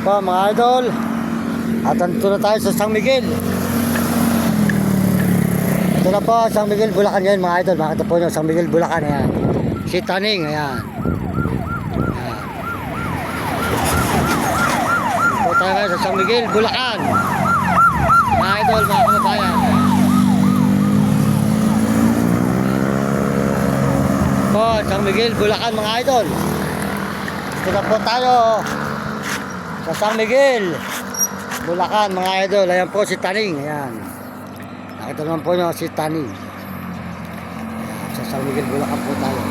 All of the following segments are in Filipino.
Po mga idol, at nandito na tayo sa San Miguel. Ito na po San Miguel, Bulacan yan mga idol. Makita po nyo San Miguel, Bulacan. Ayan. Si Taning, ayan. Ayan. Po tayo ngayon sa San Miguel, Bulacan. Mga idol, mga kababayan. Po, San Miguel, Bulacan mga idol. Ito na po tayo sa San Miguel, Bulacan mga idol. Ayan po si Taning. Ayan. Nakita naman po nyo si Taning. Ayan, sa San Miguel, Bulacan po tayo.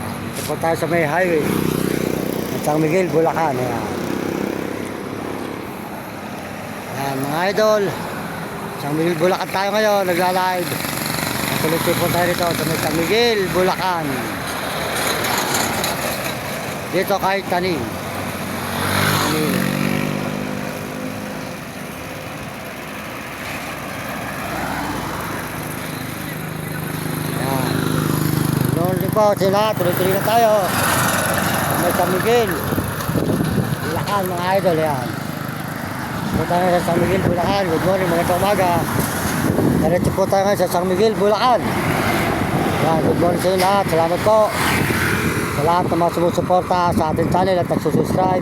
Ayan, ito po tayo sa may highway ng San Miguel, Bulacan. Ayan. Ayan mga idol, San Miguel, Bulacan tayo ngayon. Nagla-live. Tuloy po tayo dito sa may San Miguel, Bulacan. Dito kay Taning. Yan. Noon din po sila, tuloy-tuloy na tayo. May San Miguel, Bulacan mga idol. Yan. Punta tayo sa San Miguel, Bulacan. Good morning, mga umaga. Diretso po tayo ngayon sa San Miguel, Bulacan. Yan, good morning sa inyo lahat. Salamat po sa lahat ng mga sumusuporta sa ating channel at nagsusubscribe.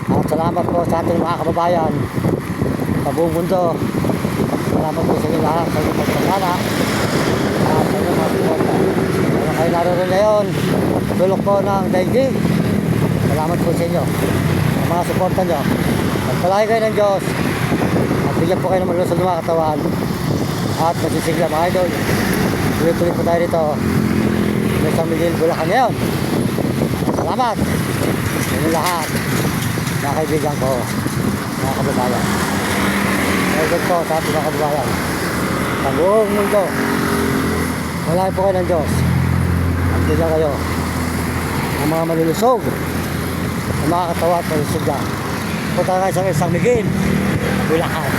At salamat po sa ating mga kababayan sa buong mundo. Salamat po sa inyo lahat sa inyong pagkakala at sa inyong mga suporta. Kung kayo naroon ngayon, tulog po ng daigdig. Salamat po sa inyo sa mga suporta nyo. Pagpalain kayo ng Diyos at bigyan po kayo ng malusog na mga katawan at masisigla mga idol. Tuloy-tuloy po tayo dito sa San Miguel, Bulacan ngayon. Salamat sa inyo lahat, mga kaibigan ko, mga kababayan. Salamat po sa ating mga kababayan sa buong mundo. Wala po kayo ng Diyos at bigyan kayo ng mga malulusog ng mga katawa at masisigla. Punta tayo sa San Miguel, Bulacan.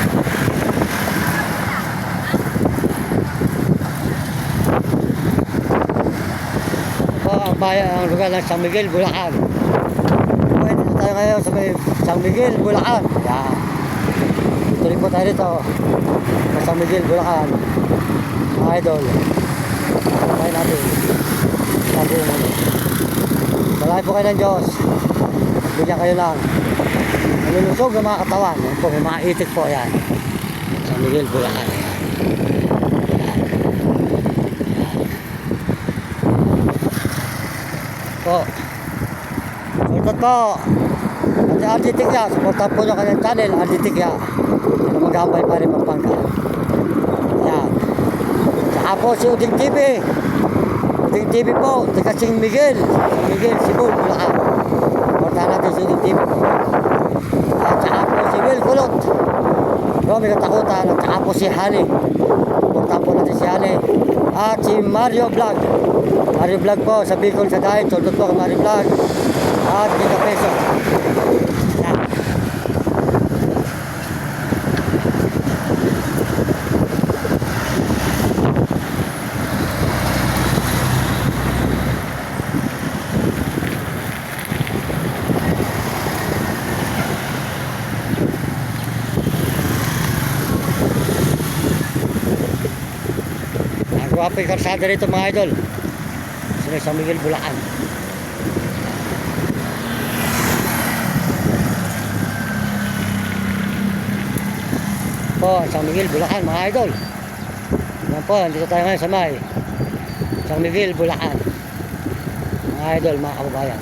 Ang lugar ng San Miguel, Bulacan. Pwede na tayo ngayon sa San Miguel, Bulacan. Yan. Tuloy po tayo dito sa San Miguel, Bulacan. Mga idol, tayo natin sabi mo. Salamat po kayo ng Diyos. Bigyan kayo lang nalulusog ng mga katawan. Yan po, may mga itik po. Yan, San Miguel, Bulacan. Yan. Po. Sultan po. At Aldi Tikya. Supportan po nyo kanyang channel, Aldi Tikya. Na mag-aambay pa rin Pampanga. Yan. Saka po si Uding TV. Uding TV po. Taga San Miguel. San Miguel, Cebu, Bulacan. Supportan natin si Uding TV. At saka po si Will Kulot. May katakutan. At saka po si Hani. Supportan po natin si Hani. At si Mario Vlog. Mario Vlog po sa Bicol sa Dahit. Sundot po kay Mario Vlog. At Giga Peso. Yan. Ang guwapo yung karsada rito mga idol. San Miguel, Bulacan. Po, San Miguel, Bulacan mga idol. Yan po, dito tayo ngayon sa may San Miguel, Bulacan mga idol, mga kababayan.